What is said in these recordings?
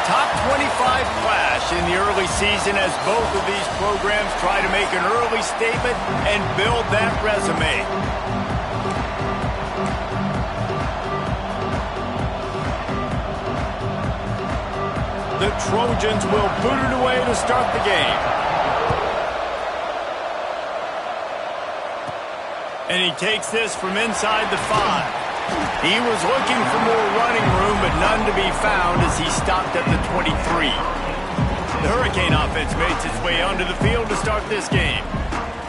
top 25 clash in the early season as both of these programs try to make an early statement and build that resume. The Trojans will boot it away to start the game. And he takes this from inside the 5. He was looking for more running room, but none to be found as he stopped at the 23. The Hurricane offense makes its way onto the field to start this game.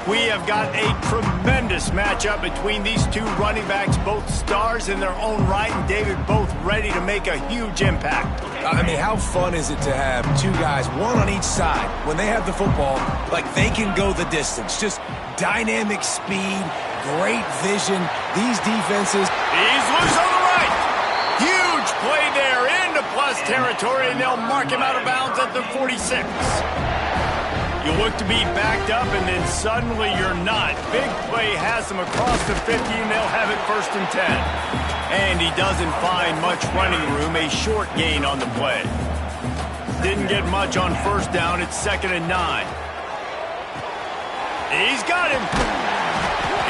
We have got a tremendous matchup between these two running backs, both stars in their own right, and David, both ready to make a huge impact. I mean, how fun is it to have two guys, one on each side, when they have the football, like they can go the distance. Just dynamic speed, great vision. These defenses. He's loose on the right. Huge play there into plus territory, and they'll mark him out of bounds at the 46. You look to be backed up, and then suddenly you're not. Big play has them across the 50, and they'll have it 1st and 10. And he doesn't find much running room, a short gain on the play. Didn't get much on 1st down, it's 2nd and 9. He's got him.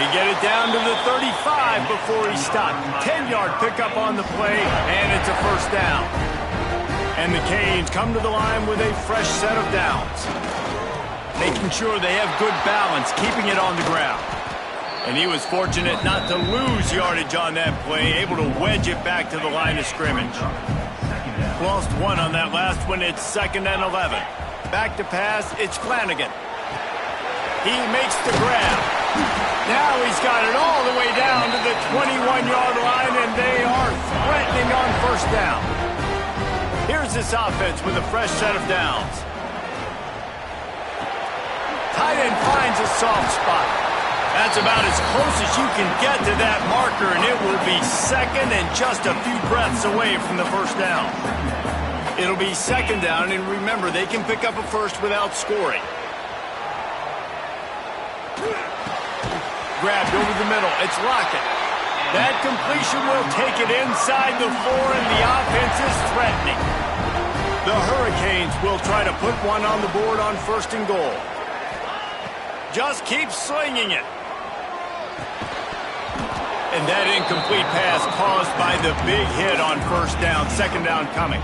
He get it down to the 35 before he stopped. 10-yard pickup on the play, and it's a 1st down. And the Canes come to the line with a fresh set of downs. Making sure they have good balance, keeping it on the ground. And he was fortunate not to lose yardage on that play, able to wedge it back to the line of scrimmage. Lost 1 on that last one, it's 2nd and 11. Back to pass, it's Flanagan. He makes the grab. Now he's got it all the way down to the 21-yard line, and they are threatening on 1st down. Here's this offense with a fresh set of downs. Tight end finds a soft spot. That's about as close as you can get to that marker, and it will be 2nd and just a few breaths away from the 1st down. It'll be 2nd down, and remember, they can pick up a 1st without scoring. Grabbed over the middle. It's Lockett. That completion will take it inside the 4, and the offense is threatening. The Hurricanes will try to put one on the board on 1st and goal. Just keep slinging it. And that incomplete pass caused by the big hit on 1st down, 2nd down coming.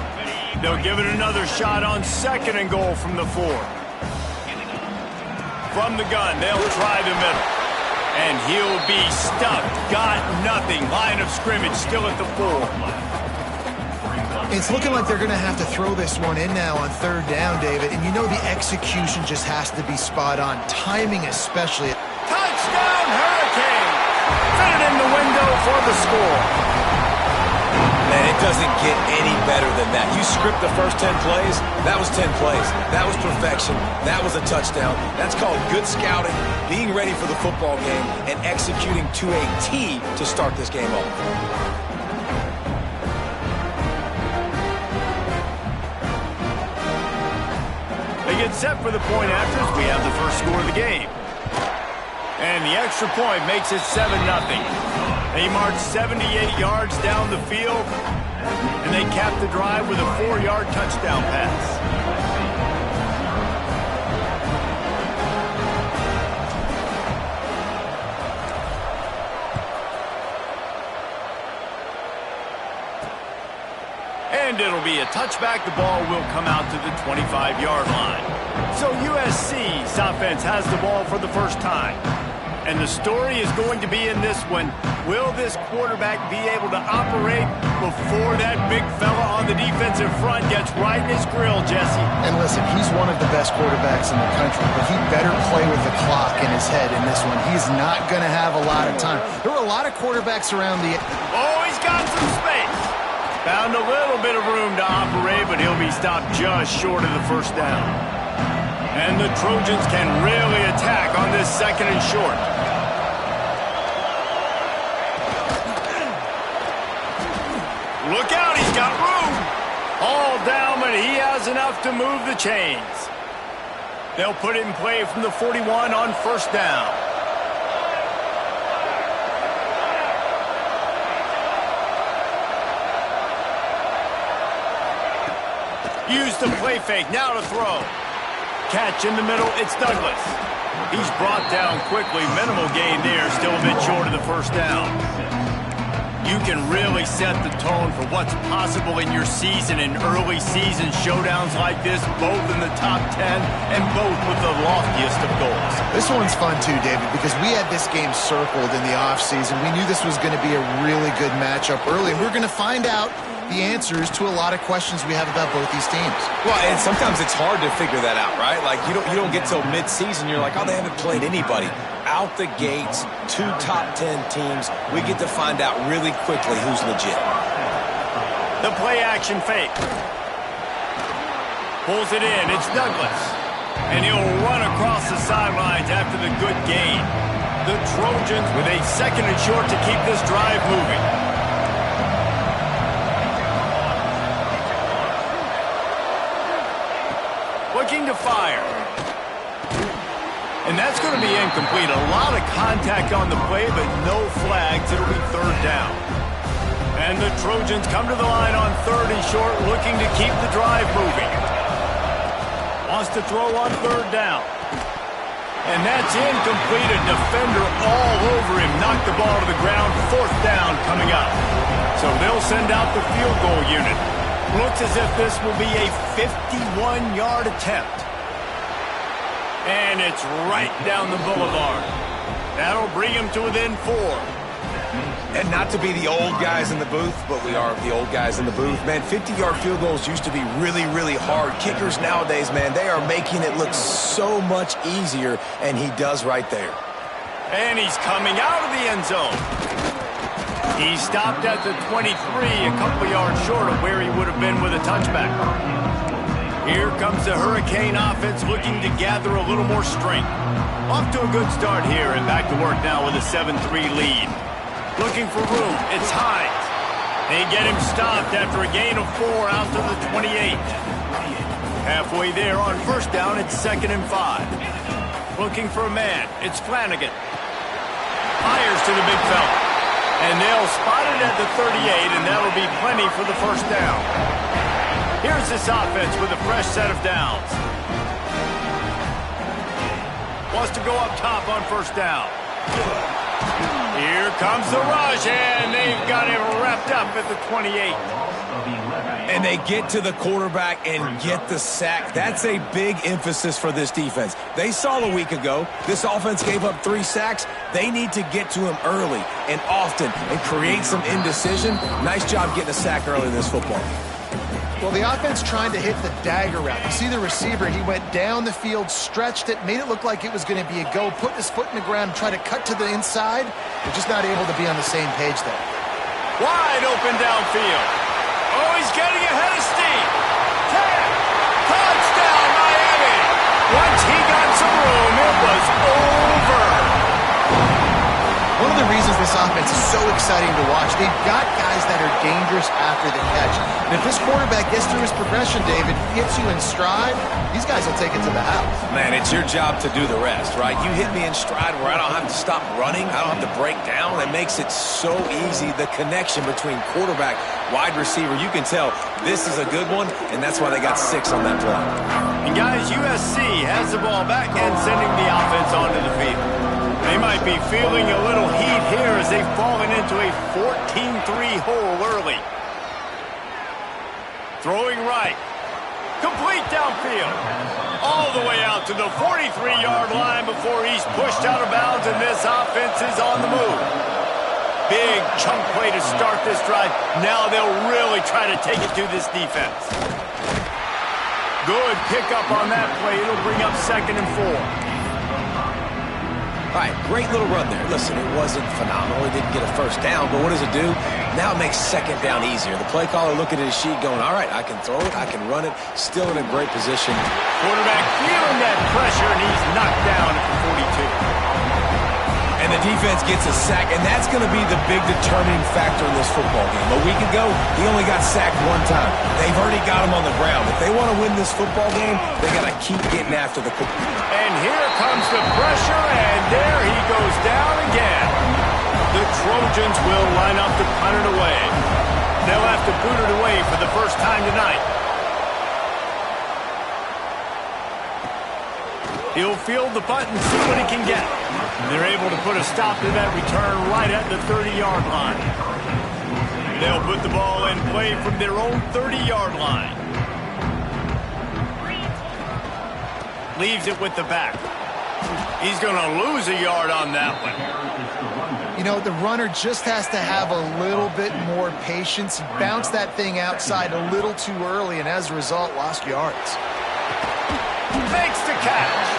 They'll give it another shot on 2nd and goal from the 4. From the gun, they'll try the middle. And he'll be stuffed. Got nothing. Line of scrimmage still at the 4. It's looking like they're going to have to throw this one in now on 3rd down, David. And you know the execution just has to be spot on. Timing especially. Touchdown, Hurricane! Fit it in the window for the score. Man, it doesn't get any better than that. You script the first 10 plays, that was 10 plays. That was perfection. That was a touchdown. That's called good scouting, being ready for the football game, and executing to a T to start this game off. They get set for the point after as we have the first score of the game. And the extra point makes it 7-0. They march 78 yards down the field, and they cap the drive with a 4-yard touchdown pass. And it'll be a touchback. The ball will come out to the 25-yard line. So USC's offense has the ball for the first time. And the story is going to be in this one. Will this quarterback be able to operate before that big fella on the defensive front gets right in his grill, Jesse? And listen, he's one of the best quarterbacks in the country, but he better play with the clock in his head in this one. He's not going to have a lot of time. There were a lot of quarterbacks around the... Oh, he's got some space. Found a little bit of room to operate, but he'll be stopped just short of the 1st down. And the Trojans can really attack on this 2nd and short. Look out, he's got room. All down, but he has enough to move the chains. They'll put it in play from the 41 on 1st down. Use the play fake, now to throw. Catch in the middle, it's Douglas. He's brought down quickly, minimal gain there, still a bit short of the first down. You can really set the tone for what's possible in your season in early season showdowns like this, both in the top 10 and both with the loftiest of goals. This one's fun too, David, because we had this game circled in the offseason. We knew this was going to be a really good matchup early, and we're going to find out the answers to a lot of questions we have about both these teams. Well, and sometimes it's hard to figure that out, right? Like, you don't get till mid-season, you're like, oh, they haven't played anybody. Out the gates, 2 top 10 teams, we get to find out really quickly who's legit. The play action fake. Pulls it in, it's Douglas. And he'll run across the sidelines after the good gain. The Trojans with a 2nd and short to keep this drive moving. Looking to fire. And that's going to be incomplete. A lot of contact on the play, but no flags. It'll be 3rd down. And the Trojans come to the line on 3rd and short, looking to keep the drive moving. Wants to throw on 3rd down. And that's incomplete. A defender all over him. Knocked the ball to the ground. 4th down coming up. So they'll send out the field goal unit. Looks as if this will be a 51-yard attempt. And it's right down the boulevard. That'll bring him to within 4. And not to be the old guys in the booth, but we are the old guys in the booth. Man, 50-yard field goals used to be really, really hard. Kickers nowadays, man, they are making it look so much easier, and he does right there. And he's coming out of the end zone. He stopped at the 23, a couple yards short of where he would have been with a touchback. Here comes the Hurricane offense looking to gather a little more strength. Off to a good start here and back to work now with a 7-3 lead. Looking for room, it's Hines. They get him stopped after a gain of 4 out to the 28. Halfway there on 1st down, it's 2nd and 5. Looking for a man, it's Flanagan. Fires to the big fella. And they'll spot it at the 38, and that'll be plenty for the 1st down. Here's this offense with a fresh set of downs. Wants to go up top on 1st down. Here comes the rush, and they've got him wrapped up at the 28. And they get to the quarterback and get the sack. That's a big emphasis for this defense. They saw a week ago, this offense gave up 3 sacks. They need to get to him early and often and create some indecision. Nice job getting a sack early in this football. Well, the offense trying to hit the dagger route. You see the receiver, he went down the field, stretched it, made it look like it was going to be a go, put his foot in the ground, tried to cut to the inside. They're just not able to be on the same page there. Wide open downfield. Oh, he's getting ahead of steam. 10. Touchdown, Miami. Once he got some room, it was over. One of the reasons this offense is so exciting to watch, they've got guys that are dangerous after the catch. And if this quarterback gets through his progression, David, hits you in stride, these guys will take it to the house. Man, it's your job to do the rest, right? You hit me in stride where I don't have to stop running. I don't have to break down. It makes it so easy. The connection between quarterback, wide receiver, you can tell this is a good one, and that's why they got 6 on that play. And guys, USC has the ball back and sending the offense onto the field. They might be feeling a little heat here as they've fallen into a 14-3 hole early. Throwing right. Complete downfield. All the way out to the 43-yard line before he's pushed out of bounds, and this offense is on the move. Big chunk play to start this drive. Now they'll really try to take it to this defense. Good pickup on that play. It'll bring up 2nd and 4. All right, great little run there. Listen, it wasn't phenomenal. It didn't get a 1st down, but what does it do? Now it makes 2nd down easier. The play caller looking at his sheet going, all right, I can throw it, I can run it. Still in a great position. Quarterback feeling that pressure, and he's knocked down at the 42. And the defense gets a sack, and that's going to be the big determining factor in this football game. A week ago, he only got sacked 1 time. They've already got him on the ground. If they want to win this football game, they got to keep getting after the football. And here comes the pressure, and there he goes down again. The Trojans will line up to punt it away. They'll have to boot it away for the first time tonight. He'll field the punt and see what he can get. They're able to put a stop to that return right at the 30-yard line. They'll put the ball in play from their own 30-yard line. Leaves it with the back. He's going to lose a yard on that one. You know, the runner just has to have a little bit more patience. He bounced that thing outside a little too early, and as a result, lost yards. Makes the catch.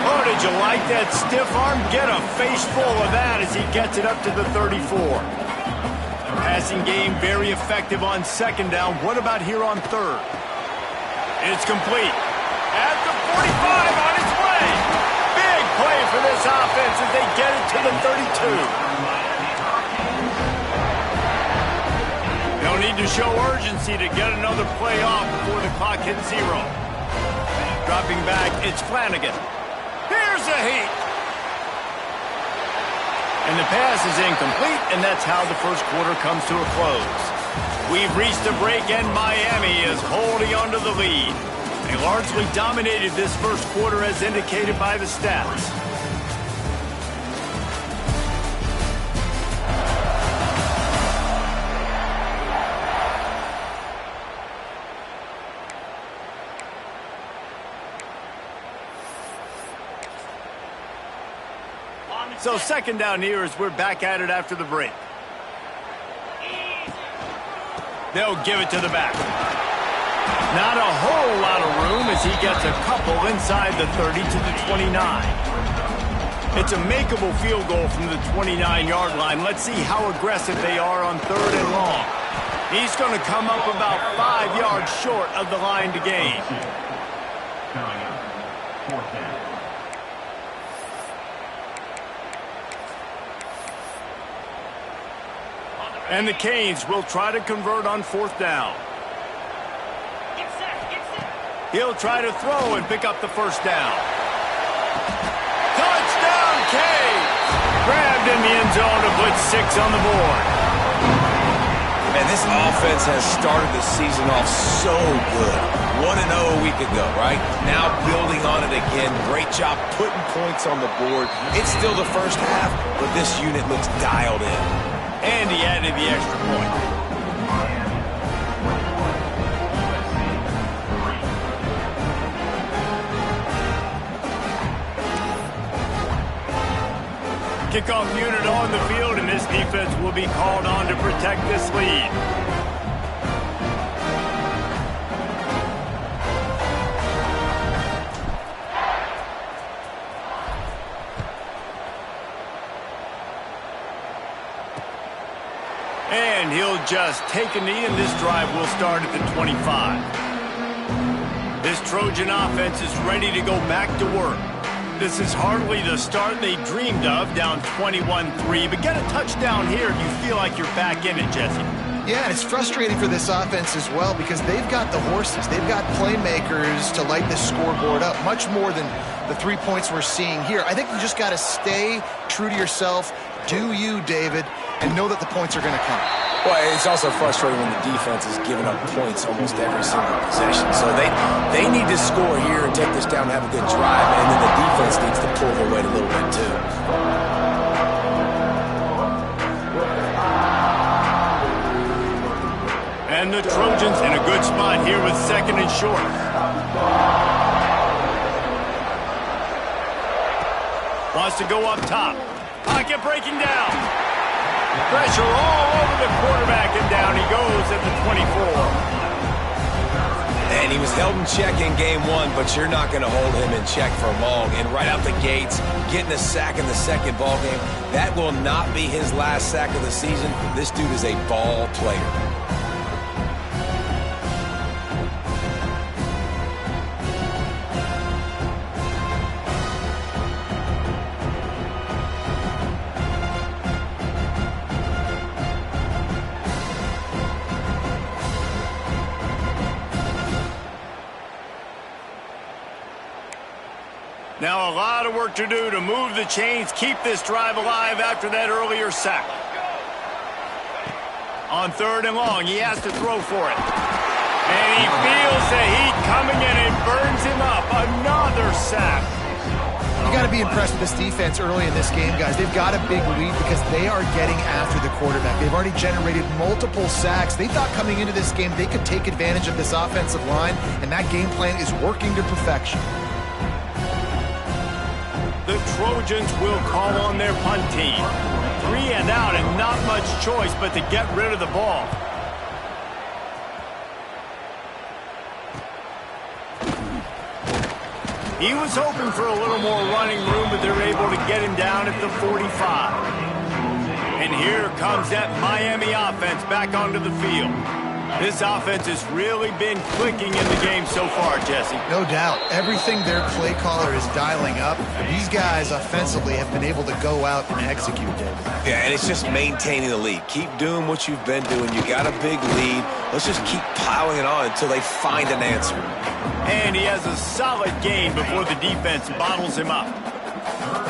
Oh, did you like that stiff arm? Get a face full of that as he gets it up to the 34. Passing game very effective on second down. What about here on third? It's complete. At the 45 on its way. Big play for this offense as they get it to the 32. They'll need to show urgency to get another play off before the clock hits 0. Dropping back, it's Flanagan. Here's a heat. And the pass is incomplete, and that's how the first quarter comes to a close. We've reached a break, and Miami is holding onto the lead. They largely dominated this first quarter as indicated by the stats. So second down here as we're back at it after the break. They'll give it to the back. Not a whole lot of room as he gets a couple inside the 30 to the 29. It's a makeable field goal from the 29-yard line. Let's see how aggressive they are on third and long. He's going to come up about 5 yards short of the line to gain. And the Canes will try to convert on fourth down. He'll try to throw and pick up the first down. Touchdown, Canes! Grabbed in the end zone to put 6 on the board. Man, this offense has started the season off so good. 1-0 a week ago, right? Now building on it again. Great job putting points on the board. It's still the first half, but this unit looks dialed in. And he added the extra point. Kickoff unit on the field, and this defense will be called on to protect this lead. And he'll just take a knee, and this drive will start at the 25. This Trojan offense is ready to go back to work. This is hardly the start they dreamed of, down 21-3, but get a touchdown here and you feel like you're back in it, Jesse. Yeah, and it's frustrating for this offense as well because they've got the horses. They've got playmakers to light this scoreboard up, much more than the 3 points we're seeing here. I think you just got to stay true to yourself, do you, David, and know that the points are going to come. Well, it's also frustrating when the defense is giving up points almost every single possession. So they need to score here and take this down and have a good drive, and then the defense needs to pull their weight a little bit too. And the Trojans in a good spot here with second and short. Wants to go up top. Pocket breaking down. Pressure all over the quarterback, and down he goes at the 24. And he was held in check in game 1, but you're not going to hold him in check for long. And right out the gates, getting a sack in the second ball game, that will not be his last sack of the season. This dude is a ball player. Now a lot of work to do to move the chains, keep this drive alive after that earlier sack. On third and long, he has to throw for it. And he feels the heat coming in and burns him up. Another sack. got to be impressed with this defense early in this game, guys. They've got a big lead because they are getting after the quarterback. They've already generated multiple sacks. They thought coming into this game they could take advantage of this offensive line, and that game plan is working to perfection. The Trojans will call on their punt team. 3 and out and not much choice but to get rid of the ball. He was hoping for a little more running room, but they're able to get him down at the 45. And here comes that Miami offense back onto the field. This offense has really been clicking in the game so far, Jesse. No doubt. Everything their play caller is dialing up, these guys offensively have been able to go out and execute, David. Yeah, and it's just maintaining the lead. Keep doing what you've been doing. You got a big lead. Let's just keep piling it on until they find an answer. And he has a solid gain before the defense bottles him up.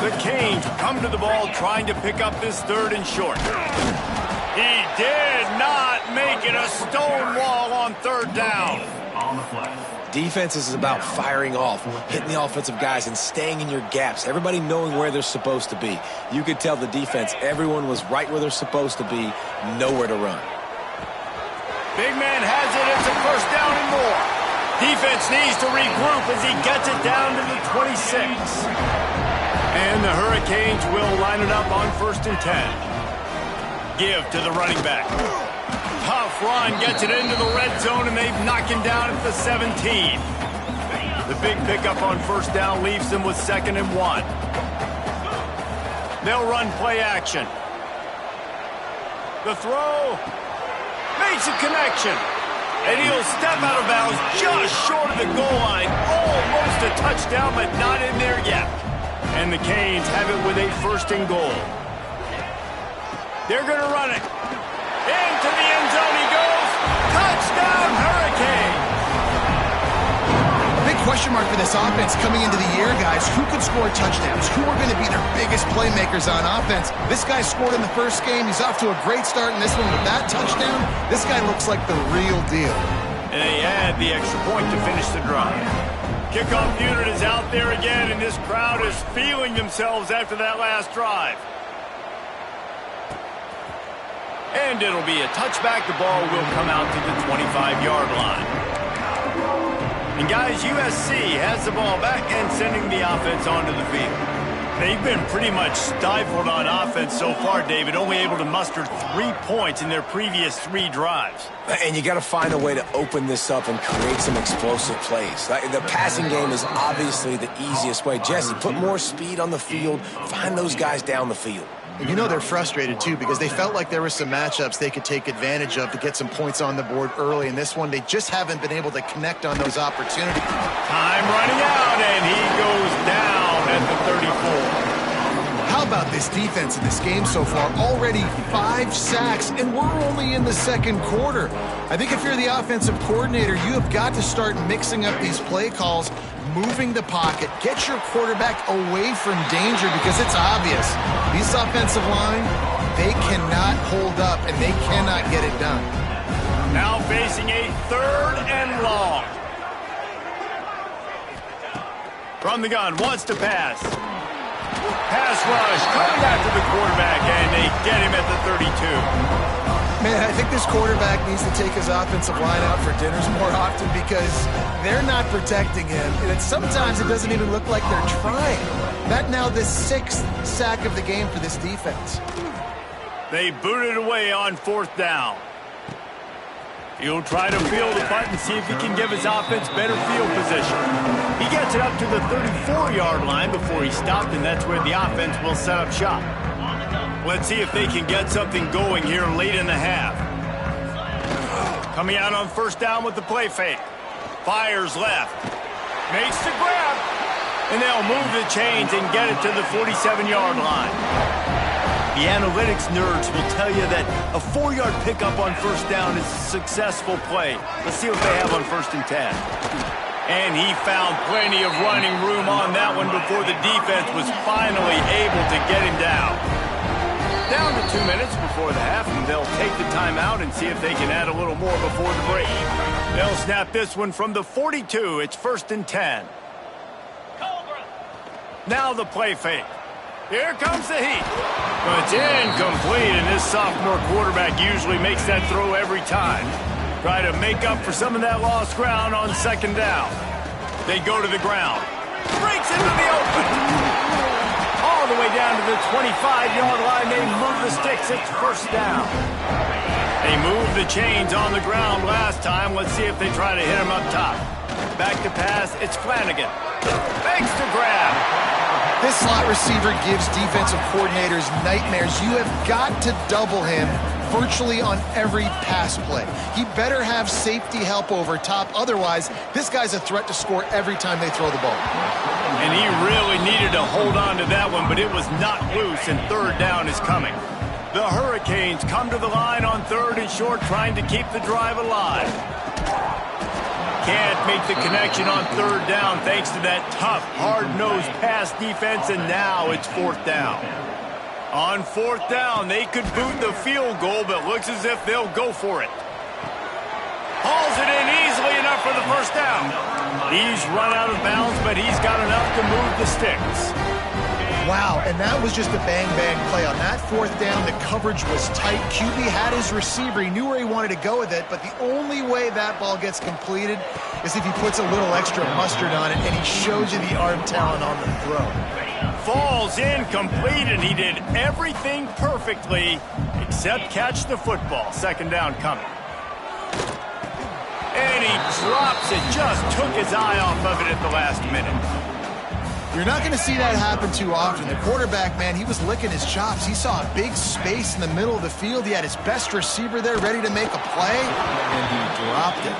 The Canes come to the ball trying to pick up this 3rd and short. He did not make it a stone wall on 3rd down. Defense is about firing off, hitting the offensive guys, and staying in your gaps. Everybody knowing where they're supposed to be. You could tell the defense, everyone was right where they're supposed to be, nowhere to run. Big man has it. It's a 1st down and more. Defense needs to regroup as he gets it down to the 26. And the Hurricanes will line it up on 1st and 10. Give to the running back. Tough run, gets it into the red zone, and they've knocked him down at the 17. The big pickup on 1st down leaves them with 2nd and 1. They'll run play action. The throw makes a connection. And he'll step out of bounds just short of the goal line. Almost a touchdown, but not in there yet. And the Canes have it with a 1st and goal. They're going to run it. Into the end zone he goes. Touchdown, Hurricane. A big question mark for this offense coming into the year, guys. Who could score touchdowns? Who are going to be their biggest playmakers on offense? This guy scored in the 1st game. He's off to a great start in this one with that touchdown. This guy looks like the real deal. And they add the extra point to finish the drive. Kickoff unit is out there again, and this crowd is feeling themselves after that last drive. And it'll be a touchback. The ball will come out to the 25-yard line. And guys, USC has the ball back and sending the offense onto the field. They've been pretty much stifled on offense so far, David, only able to muster 3 points in their previous 3 drives. And you got to find a way to open this up and create some explosive plays. The passing game is obviously the easiest way. Jesse, put more speed on the field. Find those guys down the field. And you know they're frustrated, too, because they felt like there were some matchups they could take advantage of to get some points on the board early. In this one, they just haven't been able to connect on those opportunities. Time running out, and he goes down at the 34. How about this defense in this game so far? Already 5 sacks, and we're only in the 2nd quarter. I think if you're the offensive coordinator, you have got to start mixing up these play calls, moving the pocket, get your quarterback away from danger because it's obvious. This offensive line, they cannot hold up, and they cannot get it done. Now facing a 3rd and long. From the gun, wants to pass. Pass rush, coming after the quarterback, and they get him at the 32. Man, I think this quarterback needs to take his offensive line out for dinners more often because they're not protecting him. And sometimes it doesn't even look like they're trying. That now the 6th sack of the game for this defense. They boot it away on 4th down. He'll try to field the punt and see if he can give his offense better field position. He gets it up to the 34-yard line before he stopped, and that's where the offense will set up shop. Let's see if they can get something going here late in the half. Coming out on 1st down with the play fake. Fires left. Makes the grab. And they'll move the chains and get it to the 47-yard line. The analytics nerds will tell you that a 4-yard pickup on 1st down is a successful play. Let's see what they have on 1st and 10. And he found plenty of running room on that one before the defense was finally able to get him down. Down to 2 minutes before the half, and they'll take the timeout and see if they can add a little more before the break. They'll snap this one from the 42. It's 1st and 10. Now the play fake. Here comes the heat. But it's incomplete, and this sophomore quarterback usually makes that throw every time. Try to make up for some of that lost ground on second down. They go to the ground. Breaks into the open. All the way down to the 25-yard line. They move the sticks. It's first down. They moved the chains on the ground last time. Let's see if they try to hit him up top. Back to pass. It's Flanagan. Thanks to grab. This slot receiver gives defensive coordinators nightmares. You have got to double him virtually on every pass play. He better have safety help over top. Otherwise, this guy's a threat to score every time they throw the ball. And he really needed to hold on to that one, but it was not loose, and third down is coming. The Hurricanes come to the line on third and short, trying to keep the drive alive. Can't make the connection on third down thanks to that tough, hard-nosed pass defense, and now it's fourth down. On fourth down, they could boot the field goal, but looks as if they'll go for it. Hauls it in easily enough for the first down. He's run out of bounds, but he's got enough to move the sticks. Wow, and that was just a bang-bang play. On that fourth down, the coverage was tight. QB had his receiver. He knew where he wanted to go with it, but the only way that ball gets completed is if he puts a little extra mustard on it, and he shows you the arm talent on the throw. Falls incomplete, and he did everything perfectly except catch the football. Second down coming. And he drops it. Just took his eye off of it at the last minute. You're not going to see that happen too often. The quarterback, man, he was licking his chops. He saw a big space in the middle of the field. He had his best receiver there ready to make a play, and he dropped it.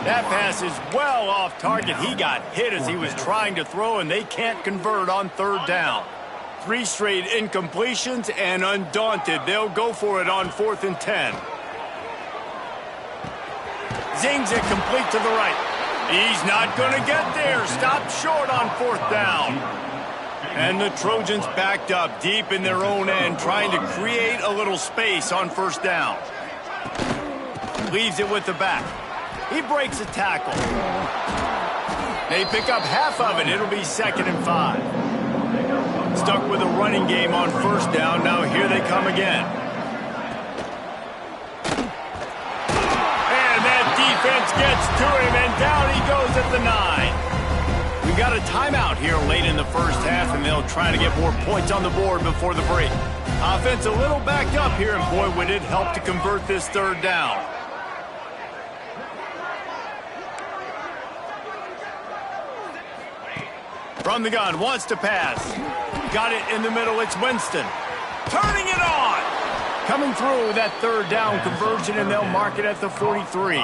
That pass is well off target. He got hit as he was trying to throw, and they can't convert on third down. 3 straight incompletions, and undaunted, they'll go for it on 4th and 10. Zings it complete to the right. He's not going to get there. Stopped short on 4th down. And the Trojans backed up deep in their own end, trying to create a little space on first down. Leaves it with the back. He breaks a tackle. They pick up half of it. It'll be 2nd and 5. Stuck with a running game on first down. Now here they come again. Defense gets to him, and down he goes at the 9. We've got a timeout here late in the first half, and they'll try to get more points on the board before the break. Offense a little backed up here, and boy, would it help to convert this third down. From the gun, wants to pass. Got it in the middle, it's Winston. Turning it on! Coming through that third down conversion, and they'll mark it at the 43.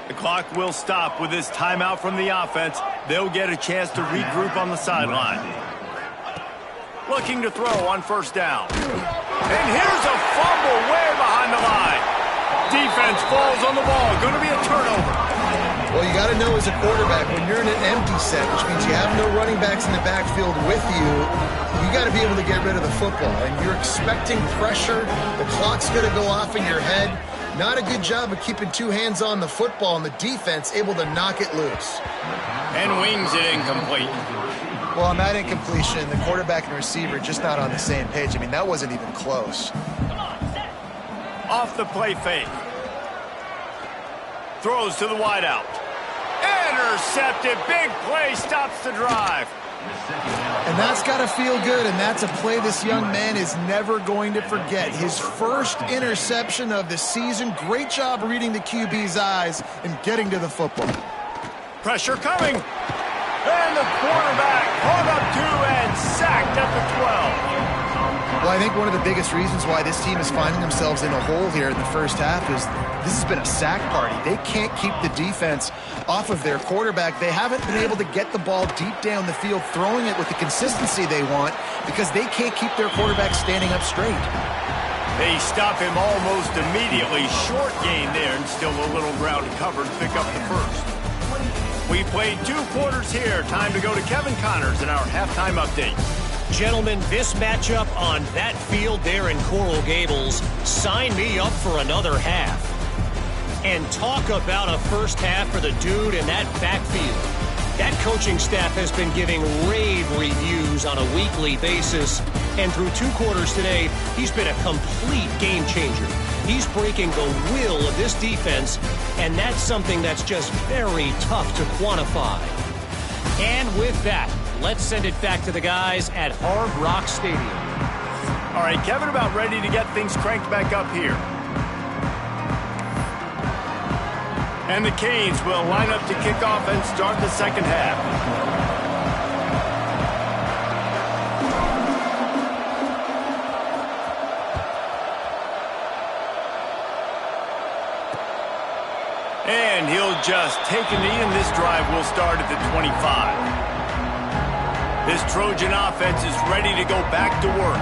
The clock will stop with this timeout from the offense. They'll get a chance to regroup on the sideline. Looking to throw on first down. And here's a fumble way behind the line. Defense falls on the ball. Going to be a turnover. Well, you got to know as a quarterback, when you're in an empty set, which means you have no running backs in the backfield with you, you got to be able to get rid of the football. And you're expecting pressure. The clock's going to go off in your head. Not a good job of keeping 2 hands on the football, and the defense able to knock it loose. And wings it incomplete. Well, on that incompletion, the quarterback and receiver just not on the same page. I mean, that wasn't even close. Off the play fake. Throws to the wideout. Intercepted. Big play. Stops the drive. And that's got to feel good, and that's a play this young man is never going to forget. His first interception of the season. Great job reading the QB's eyes and getting to the football. Pressure coming. And the quarterback hung up 2 and sacked at the 12. Well, I think one of the biggest reasons why this team is finding themselves in a hole here in the first half is this has been a sack party. They can't keep the defense off of their quarterback. They haven't been able to get the ball deep down the field, throwing it with the consistency they want because they can't keep their quarterback standing up straight. They stop him almost immediately. Short gain there, and still a little ground covered to pick up the first. We played 2 quarters here. Time to go to Kevin Connors in our halftime update. Gentlemen, this matchup on that field there in Coral Gables, sign me up for another half. And talk about a first half for the dude in that backfield. That coaching staff has been giving rave reviews on a weekly basis. And through 2 quarters today, he's been a complete game changer. He's breaking the will of this defense, and that's something that's just very tough to quantify. And with that, let's send it back to the guys at Hard Rock Stadium. All right, Kevin, about ready to get things cranked back up here. And the Canes will line up to kick off and start the second half. And he'll just take a knee, and this drive will start at the 25. This Trojan offense is ready to go back to work.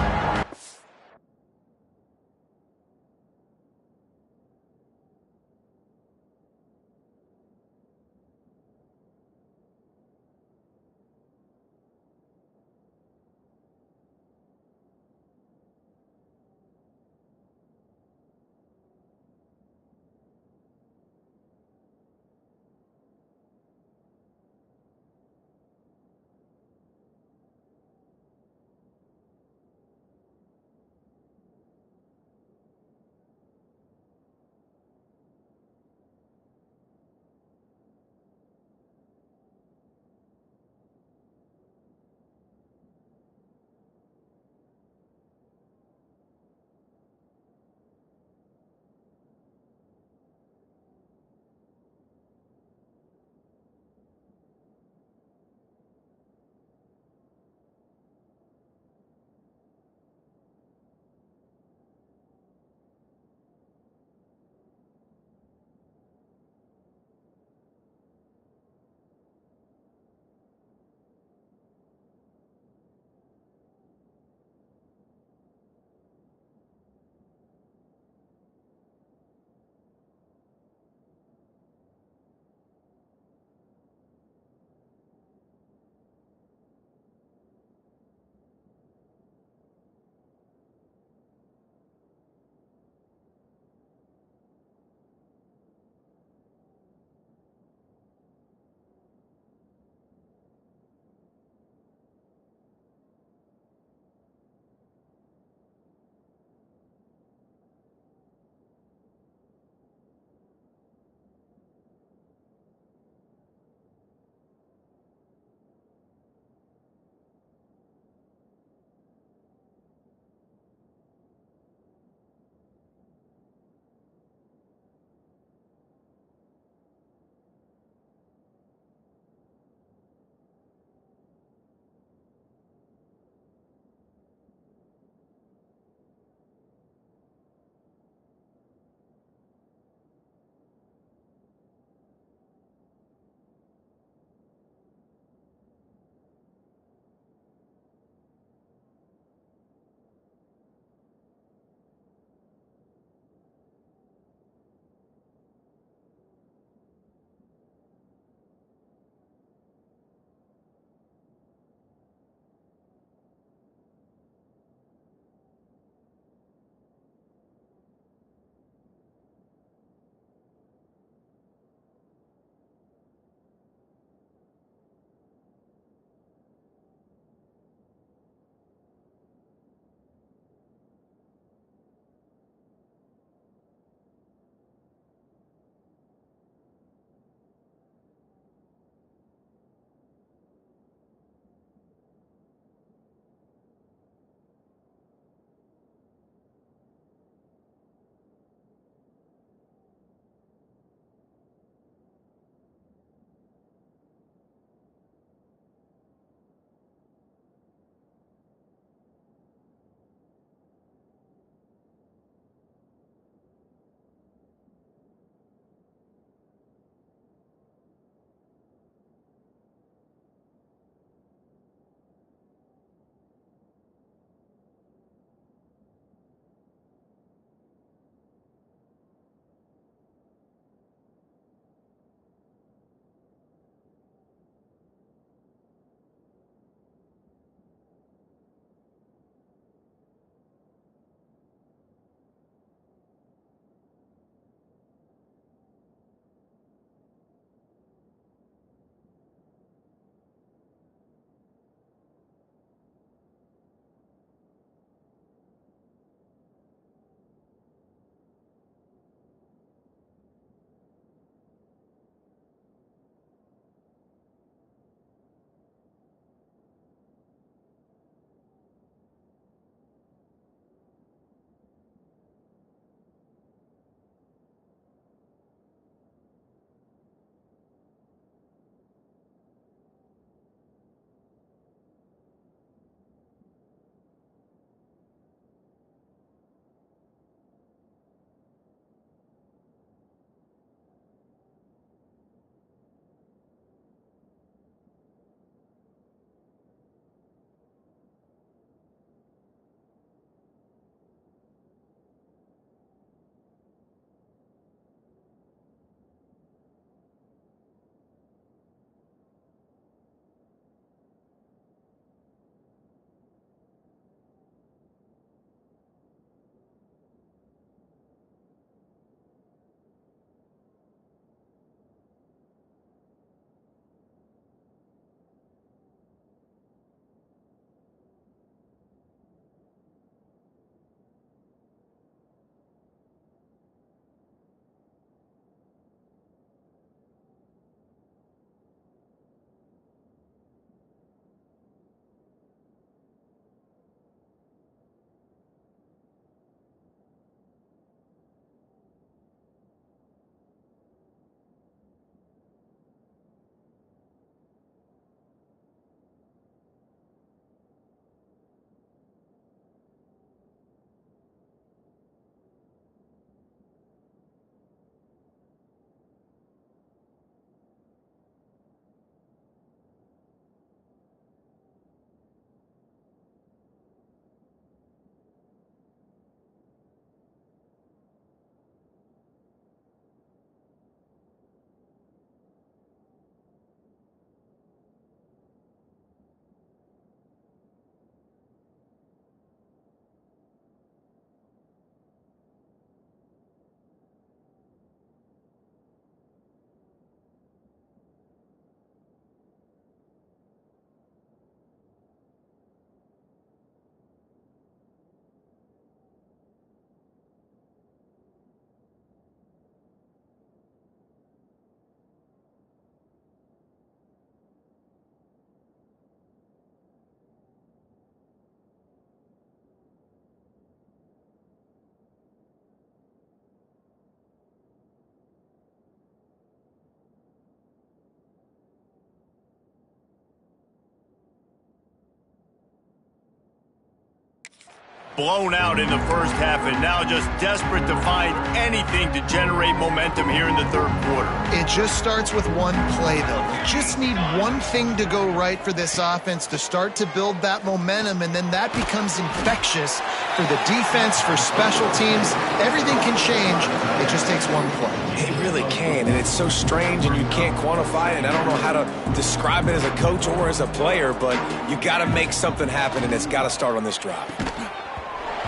blown out in the first half and now just desperate to find anything to generate momentum here in the third quarter. It just starts with one play, though. You just need one thing to go right for this offense to start to build that momentum, and then that becomes infectious for the defense, for special teams. Everything can change. It just takes one play. It really can, and it's so strange, and you can't quantify it. And I don't know how to describe it as a coach or as a player, but you got to make something happen, and it's got to start on this drive.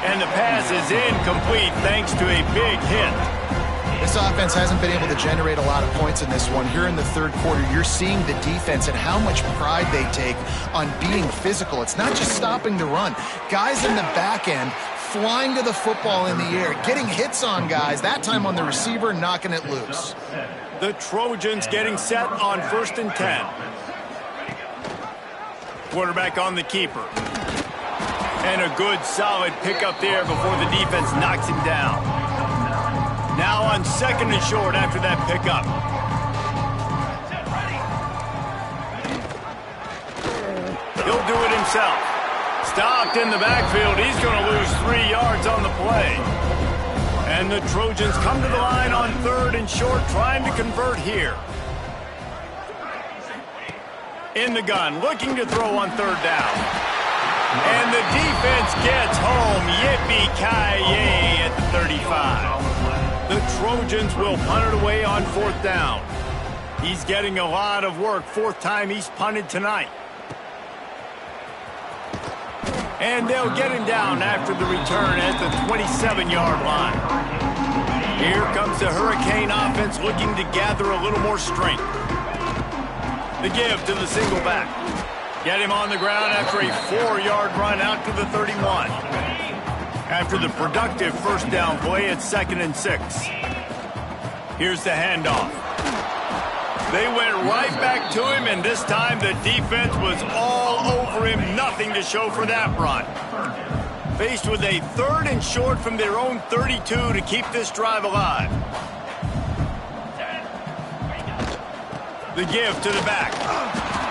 And the pass is incomplete thanks to a big hit. This offense hasn't been able to generate a lot of points in this one. Here in the third quarter, you're seeing the defense and how much pride they take on being physical. It's not just stopping the run. Guys in the back end flying to the football in the air, getting hits on guys, that time on the receiver, knocking it loose. The Trojans getting set on 1st and 10. Quarterback on the keeper. And a good, solid pickup there before the defense knocks him down. Now on 2nd and short after that pickup. He'll do it himself. Stopped in the backfield. He's going to lose 3 yards on the play. And the Trojans come to the line on 3rd and short, trying to convert here. In the gun, looking to throw on 3rd down. And the defense gets home. Yippee-ki-yay at the 35. The Trojans will punt it away on 4th down. He's getting a lot of work. 4th time he's punted tonight. And they'll get him down after the return at the 27-yard line. Here comes the Hurricane offense looking to gather a little more strength. The give to the single back. Get him on the ground after a 4-yard run out to the 31. After the productive 1st down play at 2nd and 6. Here's the handoff. They went right back to him, and this time the defense was all over him. Nothing to show for that run. Faced with a 3rd and short from their own 32 to keep this drive alive. The give to the back.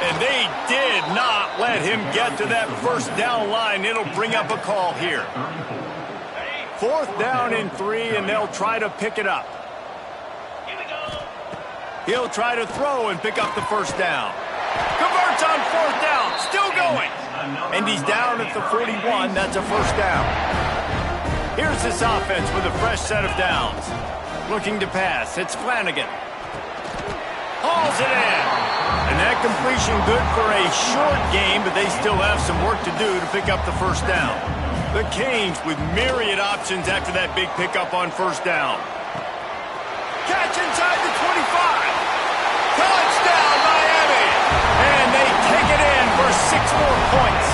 And they did not let him get to that 1st down line. It'll bring up a call here. 4th down and 3, and they'll try to pick it up. He'll try to throw and pick up the 1st down. Converts on 4th down. Still going. And he's down at the 41. That's a 1st down. Here's this offense with a fresh set of downs. Looking to pass. It's Flanagan. Hauls it in. And that completion good for a short game, but they still have some work to do to pick up the 1st down. The Canes with myriad options after that big pickup on 1st down. Catch inside the 25. Touchdown, Miami. And they take it in for 6 more points.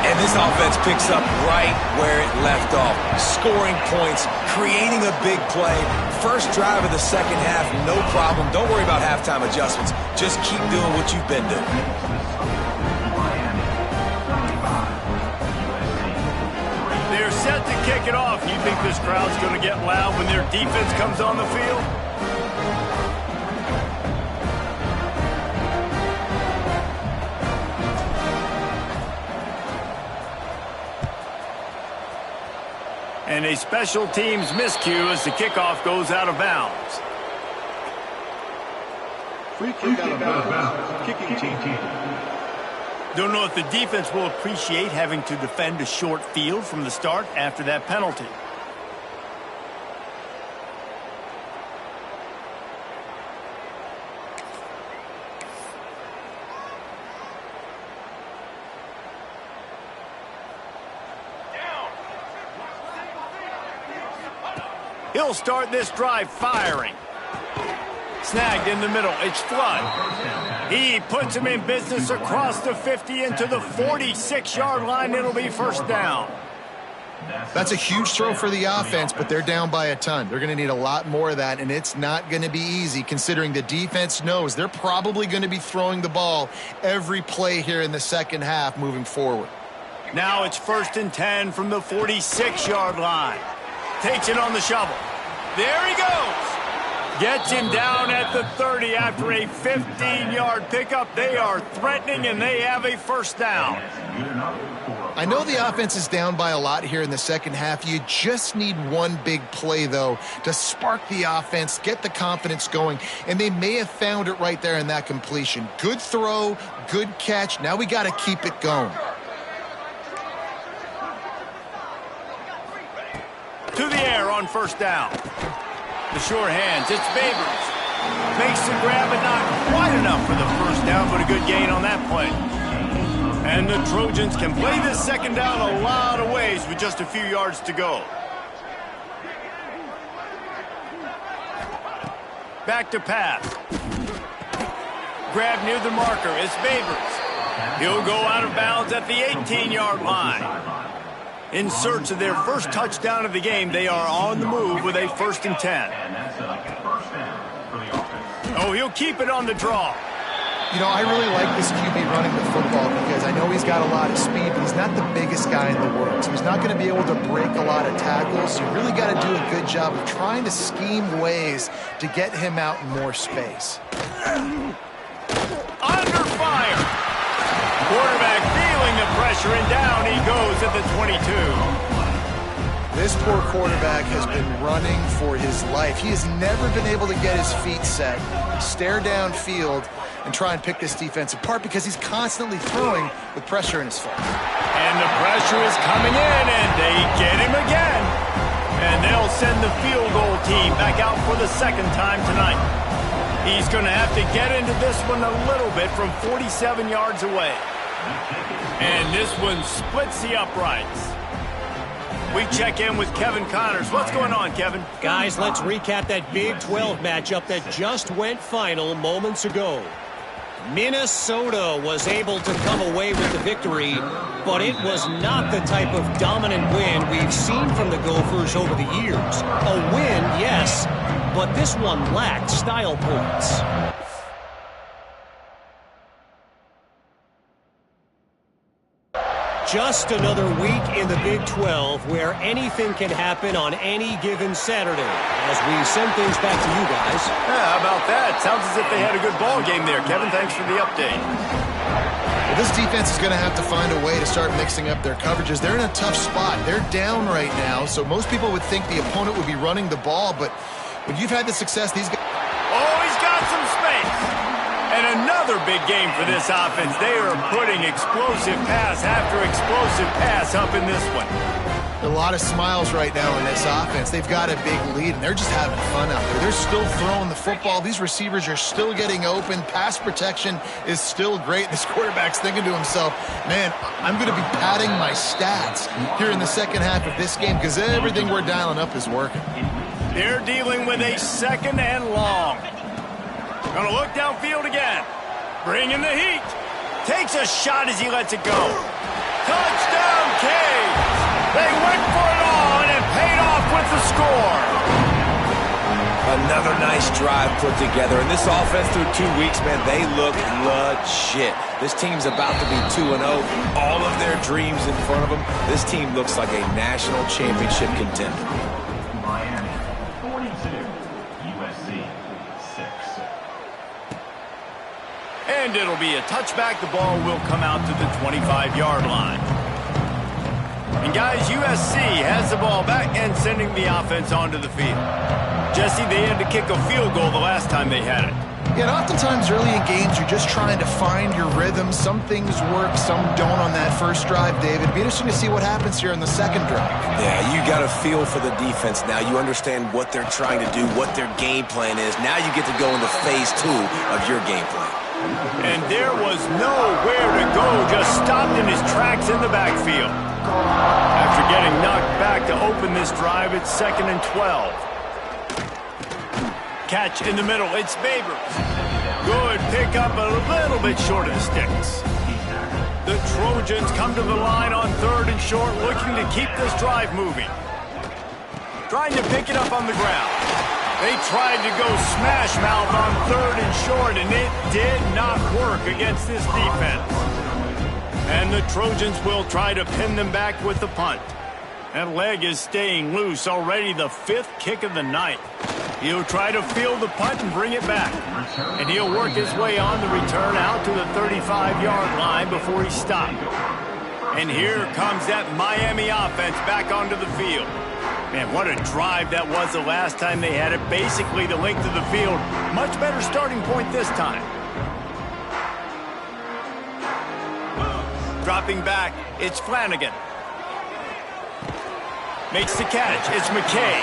And this offense picks up right where it left off. Scoring points, creating a big play. First drive of the 2nd half, no problem. Don't worry about halftime adjustments. Just keep doing what you've been doing. They're set to kick it off. You think this crowd's going to get loud when their defense comes on the field? And a special teams miscue as the kickoff goes out of bounds. Free kick out of bounds. Kicking team. Don't know if the defense will appreciate having to defend a short field from the start after that penalty. He'll start this drive firing. Snagged in the middle. It's Flood. He puts him in business across the 50 into the 46-yard line. It'll be 1st down. That's a huge throw for the offense, but they're down by a ton. They're going to need a lot more of that, and it's not going to be easy considering the defense knows they're probably going to be throwing the ball every play here in the 2nd half moving forward. Now it's 1st and 10 from the 46-yard line. Takes it on the shovel. There he goes. Gets him down at the 30 after a 15-yard pickup. They are threatening, and they have a first down. I know the offense is down by a lot here in the second half. You just need one big play, though, to spark the offense, get the confidence going, and they may have found it right there in that completion. Good throw, good catch. Now we got to keep it going. To the air on first down. The sure hands, it's Babers. Makes the grab, but not quite enough for the first down, but a good gain on that play. And the Trojans can play this second down a lot of ways with just a few yards to go. Back to pass. Grab near the marker, it's Babers. He'll go out of bounds at the 18-yard line. In search of their first touchdown of the game, they are on the move with a 1st and 10. Oh, he'll keep it on the draw. You know, I really like this QB running the football because I know he's got a lot of speed, but he's not the biggest guy in the world. So he's not going to be able to break a lot of tackles. You really got to do a good job of trying to scheme ways to get him out in more space. Under fire. Quarterback feeling the pressure, and down he goes at the 22. This poor quarterback has been running for his life. He has never been able to get his feet set, stare downfield, and try and pick this defense apart because he's constantly throwing with pressure in his face. And the pressure is coming in, and they get him again. And they'll send the field goal team back out for the second time tonight. He's going to have to get into this one a little bit from 47 yards away. And this one splits the uprights. We check in with Kevin Connors. What's going on, Kevin? Guys, let's recap that Big 12 matchup that just went final moments ago. Minnesota was able to come away with the victory, but it was not the type of dominant win we've seen from the Gophers over the years. A win, yes, but this one lacked style points. Just another week in the Big 12 where anything can happen on any given Saturday. As we send things back to you guys. Yeah, how about that? Sounds as if they had a good ball game there. Kevin, thanks for the update. Well, this defense is going to have to find a way to start mixing up their coverages. They're in a tough spot. They're down right now, so most people would think the opponent would be running the ball, but when you've had the success, these guys... Oh, he's got some space. And another big game for this offense. They are putting explosive pass after explosive pass up in this one. A lot of smiles right now in this offense. They've got a big lead, and they're just having fun out there. They're still throwing the football. These receivers are still getting open. Pass protection is still great. This quarterback's thinking to himself, man, I'm going to be padding my stats here in the second half of this game because everything we're dialing up is working. They're dealing with a 2nd and long. Gonna look downfield again. Bringing the heat. Takes a shot as he lets it go. Touchdown, Canes! They went for it all, and it paid off with the score. Another nice drive put together. And this offense through 2 weeks, man, they look legit. This team's about to be 2-0. All of their dreams in front of them. This team looks like a national championship contender. Miami, 42. USC, 6. And it'll be a touchback. The ball will come out to the 25-yard line. And guys, USC has the ball back and sending the offense onto the field. Jesse, they had to kick a field goal the last time they had it. Yeah, and oftentimes early in games, you're just trying to find your rhythm. Some things work, some don't on that first drive, David. It'd be interesting to see what happens here in the second drive. Yeah, you got a feel for the defense now. You understand what they're trying to do, what their game plan is. Now you get to go into phase 2 of your game plan. And there was nowhere to go, just stopped in his tracks in the backfield. After getting knocked back to open this drive, it's 2nd and 12. Catch in the middle, it's Babers. Good pickup, a little bit short of the sticks. The Trojans come to the line on 3rd and short, looking to keep this drive moving. Trying to pick it up on the ground. They tried to go smash mouth on 3rd and short, and it did not work against this defense. And the Trojans will try to pin them back with the punt. That leg is staying loose already, the 5th kick of the night. He'll try to field the punt and bring it back. And he'll work his way on the return out to the 35-yard line before he stopped. And here comes that Miami offense back onto the field. Man, what a drive that was the last time they had it. Basically the length of the field. Much better starting point this time. Dropping back, it's Flanagan. Makes the catch, it's McKay.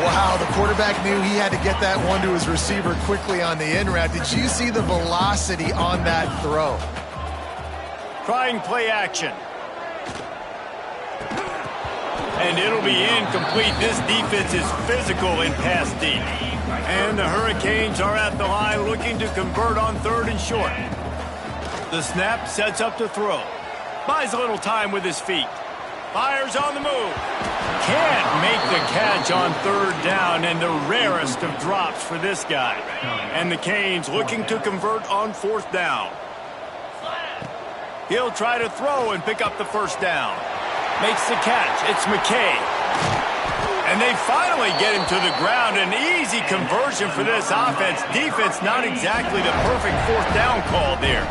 Wow, the quarterback knew he had to get that one to his receiver quickly on the in route. Did you see the velocity on that throw? Trying play action. And it'll be incomplete. This defense is physical in pass deep. And the Hurricanes are at the line looking to convert on 3rd and short. The snap sets up to throw. Buys a little time with his feet. Fires on the move. Can't make the catch on 3rd down, and the rarest of drops for this guy. And the Canes looking to convert on 4th down. He'll try to throw and pick up the 1st down. Makes the catch. It's McKay. And they finally get him to the ground. An easy conversion for this offense. Defense not exactly the perfect 4th down call there.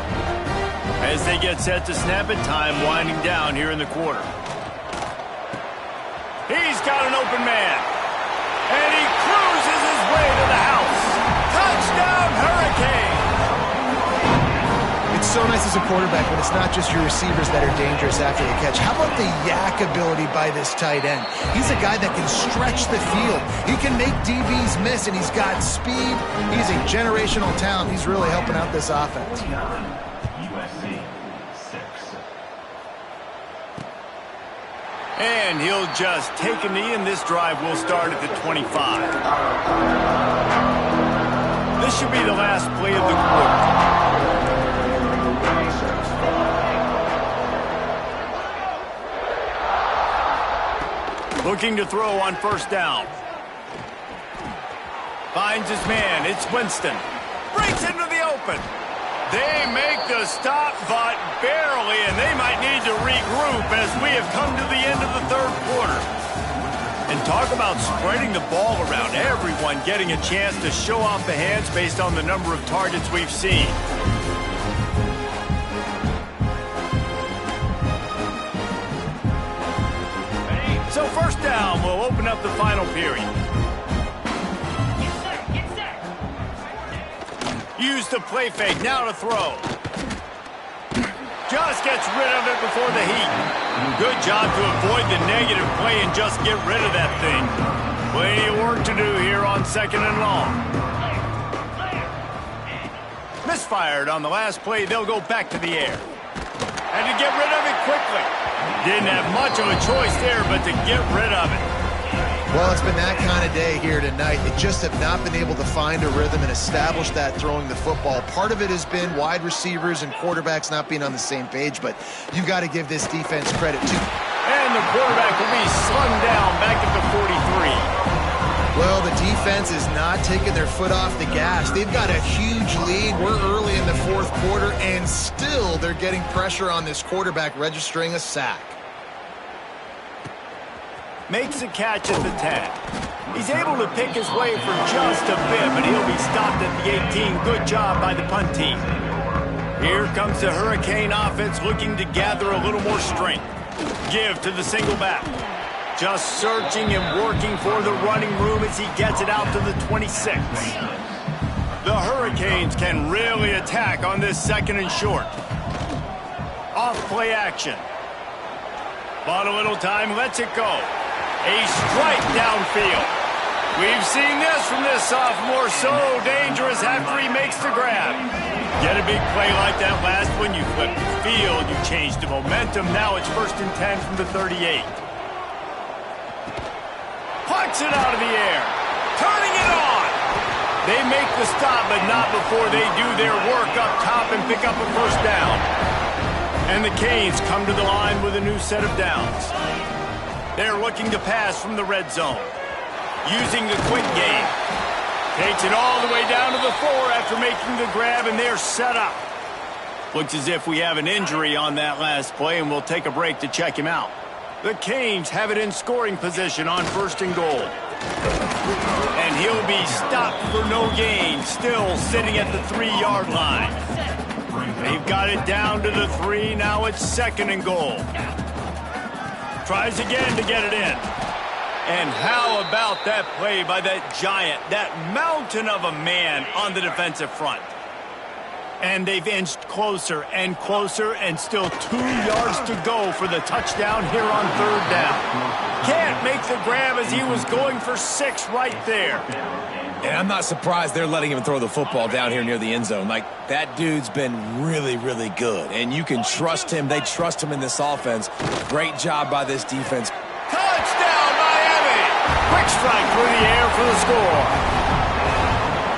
As they get set to snap it, time winding down here in the quarter. He's got an open man. And he cruises his way to the house. Touchdown, Hurricanes! It's so nice as a quarterback when it's not just your receivers that are dangerous after the catch. How about the yak ability by this tight end? He's a guy that can stretch the field. He can make DBs miss, and he's got speed. He's a generational talent. He's really helping out this offense. USC 6. And he'll just take a knee, and this drive will start at the 25. This should be the last play of the quarter. Looking to throw on 1st down. Finds his man. It's Winston. Breaks into the open. They make the stop, but barely, and they might need to regroup as we have come to the end of the 3rd quarter. And talk about spreading the ball around. Everyone getting a chance to show off the hands based on the number of targets we've seen. So 1st down will open up the final period. Use the play fake, now to throw. Just gets rid of it before the heat. Good job to avoid the negative play and just get rid of that thing. Plenty of work to do here on 2nd and long. Misfired on the last play, they'll go back to the air. And to get rid of it quickly. Didn't have much of a choice there, but to get rid of it. Well, it's been that kind of day here tonight. They just have not been able to find a rhythm and establish that throwing the football. Part of it has been wide receivers and quarterbacks not being on the same page, but you've got to give this defense credit, too. And the quarterback will be slung down back at the 43. Well, the defense is not taking their foot off the gas. They've got a huge lead. We're early in the 4th quarter, and still they're getting pressure on this quarterback, registering a sack. Makes a catch at the 10. He's able to pick his way for just a bit, but he'll be stopped at the 18. Good job by the punt team. Here comes the Hurricane offense looking to gather a little more strength. Give to the single back. Just searching and working for the running room as he gets it out to the 26. The Hurricanes can really attack on this 2nd and short. Off play action. Bought a little time, lets it go. A strike downfield. We've seen this from this sophomore, so dangerous after he makes the grab. Get a big play like that last one, you flip the field, you change the momentum. Now it's 1st and 10 from the 38. Pucks it out of the air. Turning it on. They make the stop, but not before they do their work up top and pick up a 1st down. And the Canes come to the line with a new set of downs. They're looking to pass from the red zone. Using the quick game. Takes it all the way down to the 4 after making the grab, and they're set up. Looks as if we have an injury on that last play, and we'll take a break to check him out. The Canes have it in scoring position on 1st and goal. And he'll be stopped for no gain, still sitting at the 3-yard line. They've got it down to the 3. Now it's 2nd and goal. Tries again to get it in. And how about that play by that giant, that mountain of a man on the defensive front? And they've inched closer and closer, and still 2 yards to go for the touchdown here on 3rd down. Can't make the grab as he was going for 6 right there. And I'm not surprised they're letting him throw the football down here near the end zone. Like, that dude's been really, really good. And you can trust him. They trust him in this offense. Great job by this defense. Touchdown, Miami! Quick strike through the air for the score.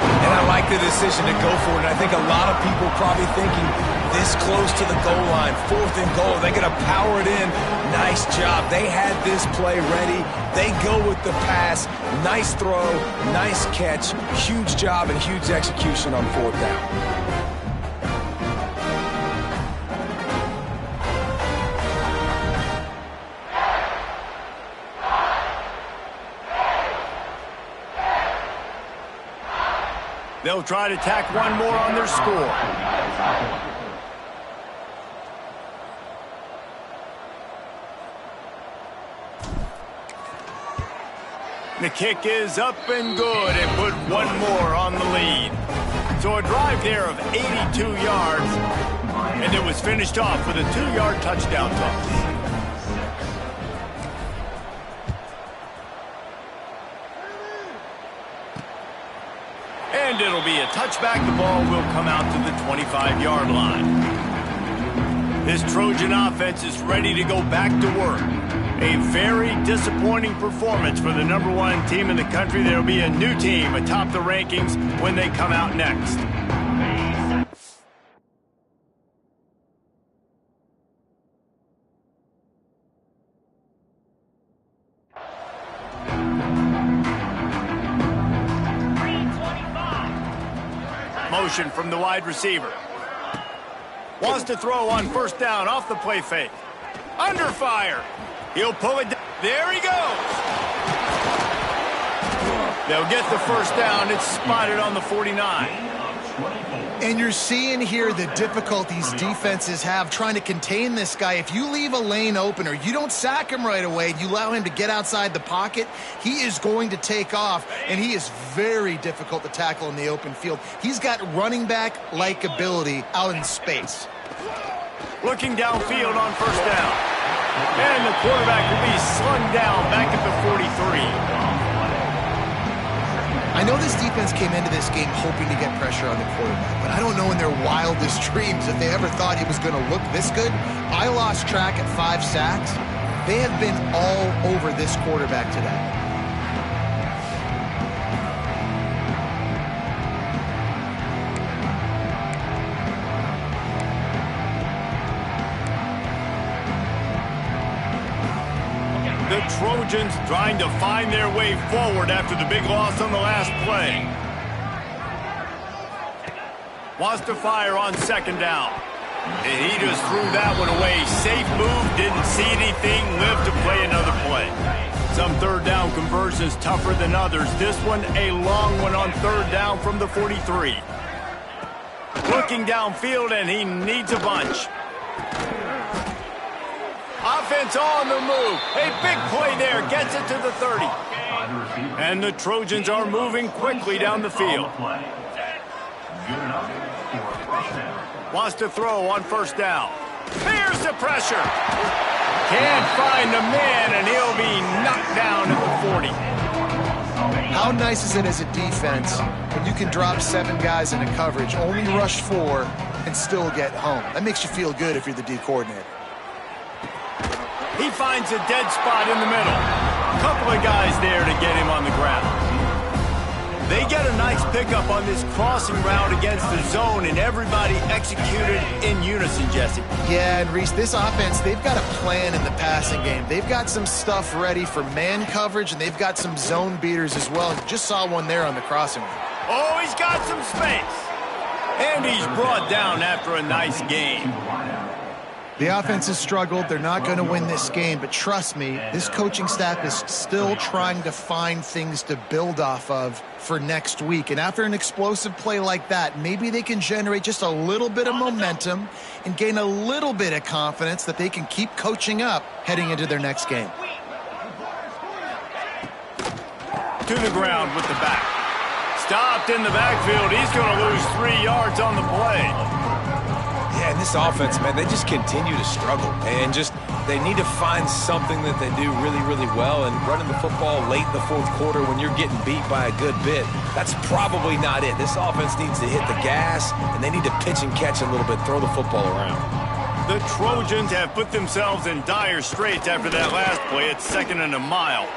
And I like the decision to go for it. And I think a lot of people probably thinking this close to the goal line, 4th and goal, they're going to power it in. Nice job. They had this play ready. They go with the pass. Nice throw, nice catch. Huge job and huge execution on 4th down. They'll try to tack one more on their score. The kick is up and good and put one more on the lead. So a drive there of 82 yards, and it was finished off with a 2-yard touchdown toss. And it'll be a touchback. The ball will come out to the 25-yard line. This Trojan offense is ready to go back to work. A very disappointing performance for the #1 team in the country. There will be a new team atop the rankings when they come out next. Motion from the wide receiver. Wants to throw on 1st down off the play fake. Under fire. He'll pull it down. There he goes. They'll get the 1st down. It's spotted on the 49. And you're seeing here the difficulties defenses have trying to contain this guy. If you leave a lane open or you don't sack him right away, you allow him to get outside the pocket, he is going to take off, and he is very difficult to tackle in the open field. He's got running back-like ability out in space. Looking downfield on 1st down. And the quarterback will be slung down back at the 43. I know this defense came into this game hoping to get pressure on the quarterback, but I don't know in their wildest dreams if they ever thought he was going to look this good. I lost track at 5 sacks. They have been all over this quarterback today. The Trojans trying to find their way forward after the big loss on the last play. Wants to fire on 2nd down. And he just threw that one away. Safe move, didn't see anything, lived to play another play. Some 3rd down conversions tougher than others. This one a long one on 3rd down from the 43. Looking downfield, and he needs a bunch. Offense on the move. A big play there. Gets it to the 30. And the Trojans are moving quickly down the field. Wants to throw on 1st down. Here's the pressure. Can't find the man, and he'll be knocked down at the 40. How nice is it as a defense when you can drop 7 guys into coverage, only rush 4, and still get home? That makes you feel good if you're the D coordinator. He finds a dead spot in the middle. A couple of guys there to get him on the ground. They get a nice pickup on this crossing route against the zone, and everybody executed in unison, Jesse. Yeah, and Reese, this offense, they've got a plan in the passing game. They've got some stuff ready for man coverage, and they've got some zone beaters as well. Just saw one there on the crossing route. Oh, he's got some space. And he's brought down after a nice game. The offense has struggled. They're not going to win this game, but trust me, this coaching staff is still trying to find things to build off of for next week. And after an explosive play like that, maybe they can generate just a little bit of momentum and gain a little bit of confidence that they can keep coaching up heading into their next game. To the ground with the back. Stopped in the backfield. He's going to lose 3 yards on the play. Yeah, and this offense, man, they just continue to struggle. And they need to find something that they do really, really well. And running the football late in the fourth quarter when you're getting beat by a good bit, that's probably not it. This offense needs to hit the gas, and they need to pitch and catch a little bit, throw the football around. The Trojans have put themselves in dire straits after that last play. It's 2nd and a mile.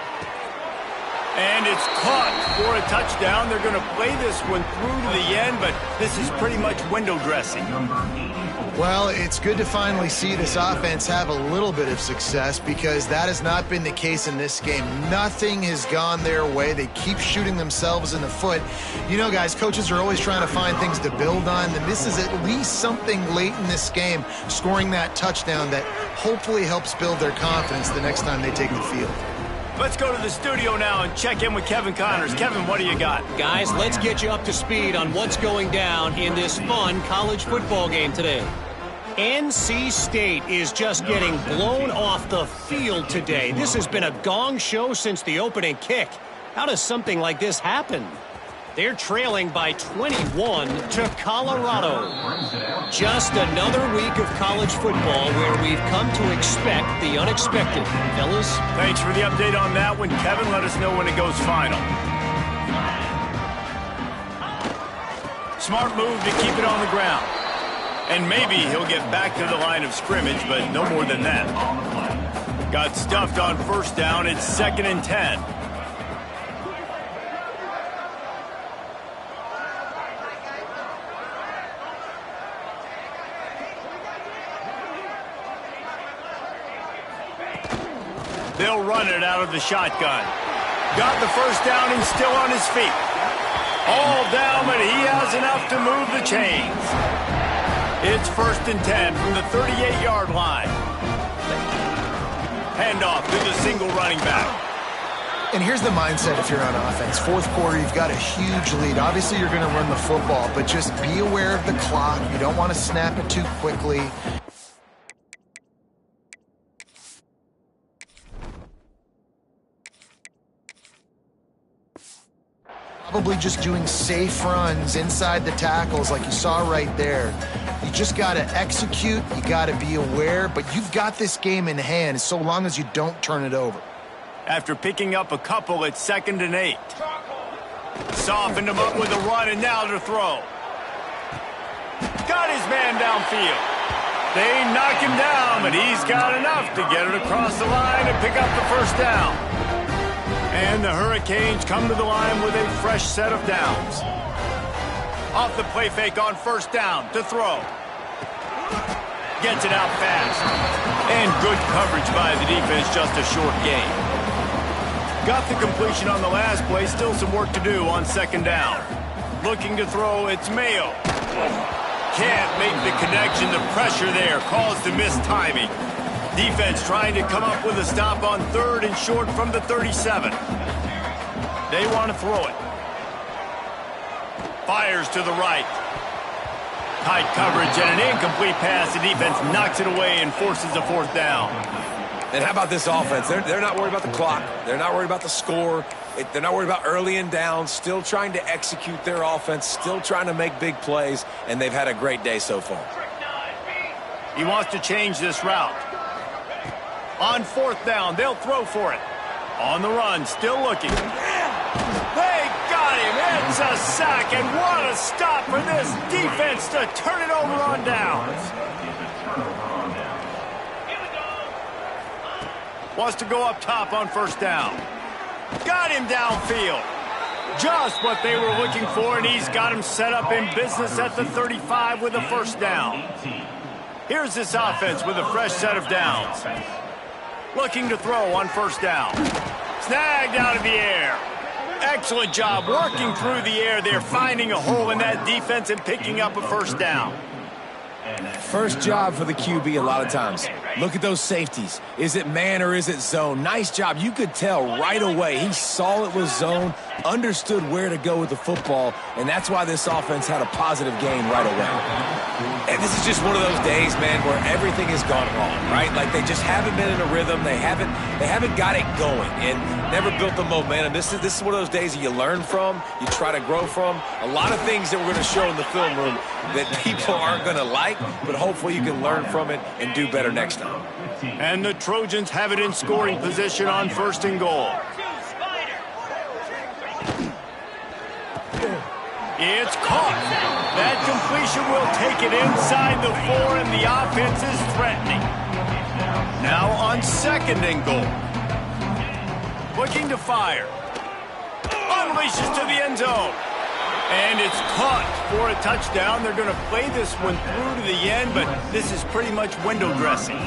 And it's caught for a touchdown. They're going to play this one through to the end, but this is pretty much window dressing. Well, it's good to finally see this offense have a little bit of success because that has not been the case in this game. Nothing has gone their way. They keep shooting themselves in the foot. You know, guys, coaches are always trying to find things to build on, and this is at least something late in this game, scoring that touchdown that hopefully helps build their confidence the next time they take the field. Let's go to the studio now and check in with Kevin Connors. Kevin, what do you got? Guys, let's get you up to speed on what's going down in this fun college football game today. NC State is just getting blown off the field today. This has been a gong show since the opening kick. How does something like this happen? They're trailing by 21 to Colorado. Just another week of college football where we've come to expect the unexpected. Fellas? Thanks for the update on that one, Kevin. Let us know when it goes final. Smart move to keep it on the ground. And maybe he'll get back to the line of scrimmage, but no more than that. Got stuffed on 1st down. It's 2nd and 10. They'll run it out of the shotgun. Got the 1st down. He's still on his feet. All down, but he has enough to move the chains. It's 1st and 10 from the 38-yard line. Handoff to the single running back. And here's the mindset if you're on offense. 4th quarter, you've got a huge lead. Obviously, you're going to run the football, but just be aware of the clock. You don't want to snap it too quickly. Probably just doing safe runs inside the tackles like you saw right there. You just got to execute. You got to be aware, but you've got this game in hand so long as you don't turn it over. After picking up a couple, it's 2nd and 8. Softened him up with a run, and now to throw. Got his man downfield. They knock him down, but he's got enough to get it across the line and pick up the 1st down. And the Hurricanes come to the line with a fresh set of downs. Off the play fake on 1st down to throw. Gets it out fast. And good coverage by the defense, just a short gain. Got the completion on the last play, still some work to do on 2nd down. Looking to throw, it's Mayo. Can't make the connection, the pressure there caused the missed timing. Defense trying to come up with a stop on 3rd and short from the 37. They want to throw it. Fires to the right. Tight coverage and an incomplete pass. The defense knocks it away and forces a 4th down. And how about this offense? They're not worried about the clock. They're not worried about the score. They're not worried about early and down. Still trying to execute their offense. Still trying to make big plays. And they've had a great day so far. He wants to change this route. On 4th down, they'll throw for it. On the run, still looking. They got him. It's a sack, and what a stop for this defense to turn it over on downs. Wants to go up top on 1st down. Got him downfield. Just what they were looking for, and he's got him set up in business at the 35 with a 1st down. Here's this offense with a fresh set of downs. Looking to throw on 1st down. Snagged out of the air. Excellent job working through the air there, finding a hole in that defense and picking up a 1st down. First job for the QB a lot of times. Look at those safeties. Is it man or is it zone? Nice job. You could tell right away. He saw it was zone, understood where to go with the football, and that's why this offense had a positive gain right away. And this is just one of those days, man, where everything has gone wrong, right? Like they just haven't been in a rhythm. They haven't got it going and never built the momentum. This is one of those days that you learn from, you try to grow from. A lot of things that we're going to show in the film room that people aren't going to like, but hopefully you can learn from it and do better next time. And the Trojans have it in scoring position on 1st and goal. It's caught. That completion will take it inside the 4, and the offense is threatening. Now on 2nd and goal. Looking to fire. Unleashes to the end zone. And it's caught for a touchdown. They're going to play this one through to the end, but this is pretty much window dressing.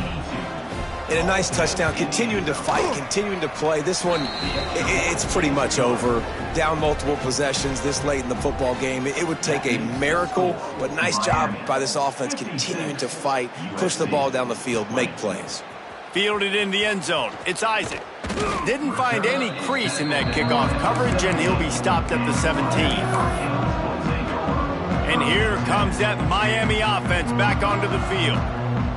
And a nice touchdown, continuing to fight, continuing to play. This one, it's pretty much over. Down multiple possessions this late in the football game. It would take a miracle, but nice job by this offense continuing to fight, push the ball down the field, make plays. Fielded in the end zone. It's Isaac. Didn't find any crease in that kickoff coverage, and he'll be stopped at the 17. And here comes that Miami offense back onto the field.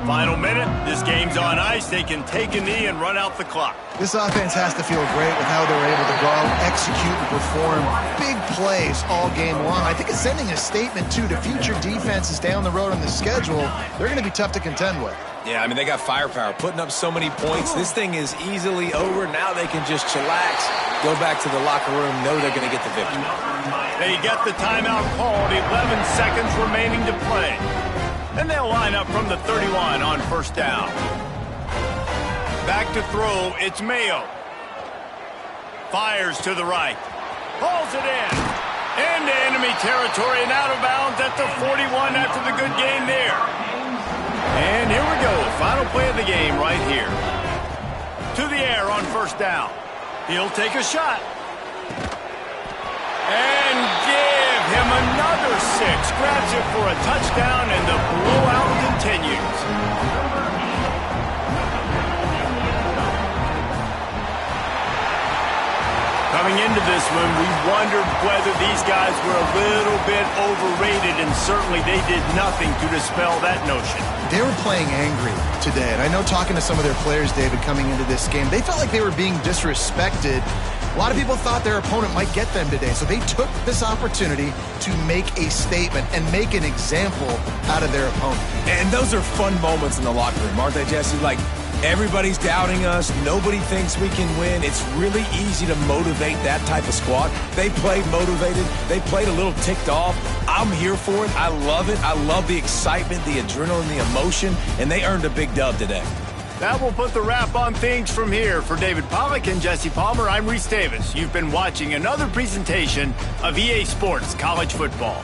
Final minute, this game's on ice. They can take a knee and run out the clock. This offense has to feel great with how they're able to go, execute, and perform big plays all game long. I think it's sending a statement, too, to future defenses down the road on the schedule. They're going to be tough to contend with. Yeah, I mean, they got firepower, putting up so many points. This thing is easily over. Now they can just chillax, go back to the locker room, know they're going to get the victory. They get the timeout called, 11 seconds remaining to play. And they'll line up from the 31 on 1st down. Back to throw, it's Mayo. Fires to the right. Hauls it in. Into enemy territory and out of bounds at the 41 after the good gain there. And here we go, final play of the game right here. To the air on 1st down. He'll take a shot. And give him another 6. Grabs it for a touchdown, and the blowout continues. Coming into this one, we wondered whether these guys were a little bit overrated, and certainly they did nothing to dispel that notion. They were playing angry today, and I know talking to some of their players, David, coming into this game, they felt like they were being disrespected. A lot of people thought their opponent might get them today, so they took this opportunity to make a statement and make an example out of their opponent. And those are fun moments in the locker room, aren't they, Jesse? Like, everybody's doubting us. Nobody thinks we can win. It's really easy to motivate that type of squad. They played motivated. They played a little ticked off. I'm here for it. I love it. I love the excitement, the adrenaline, the emotion, and they earned a big dub today. That will put the wrap on things from here. For David Pollack and Jesse Palmer, I'm Reese Davis. You've been watching another presentation of EA Sports College Football.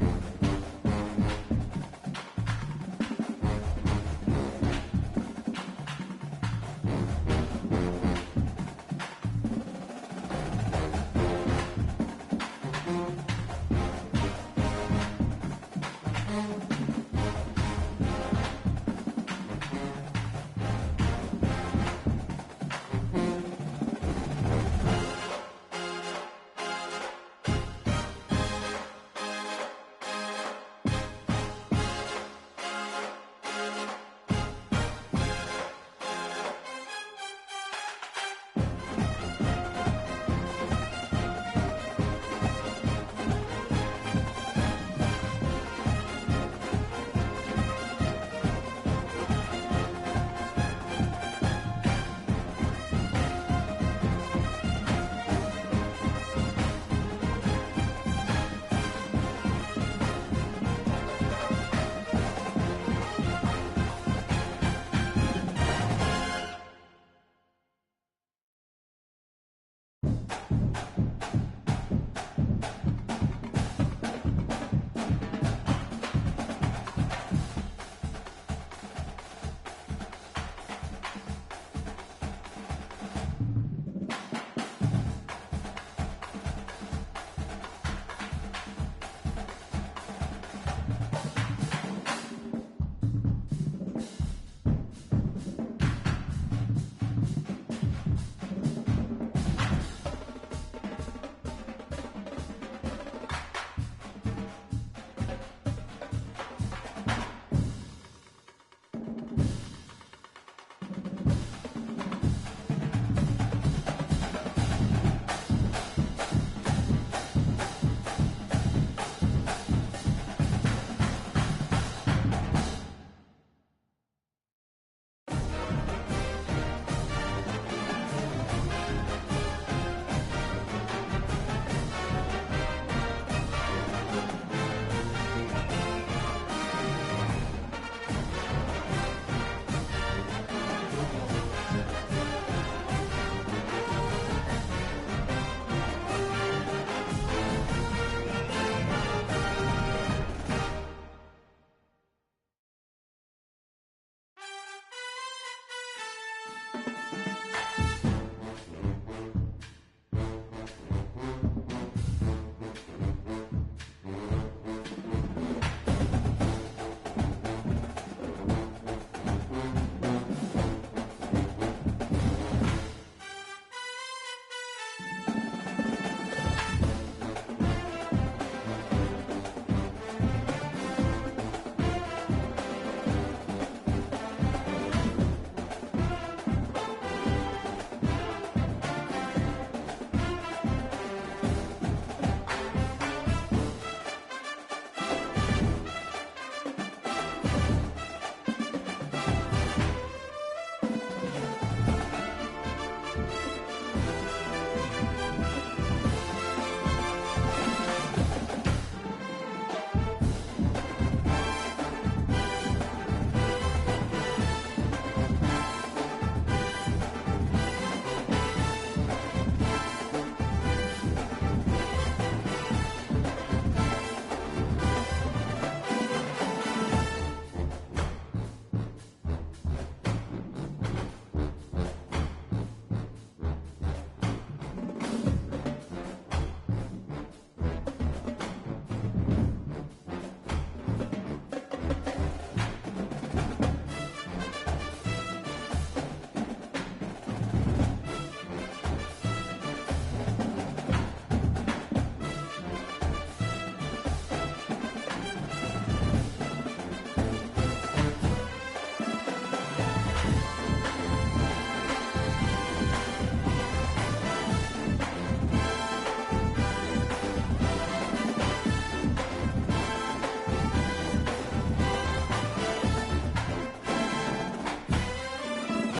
it.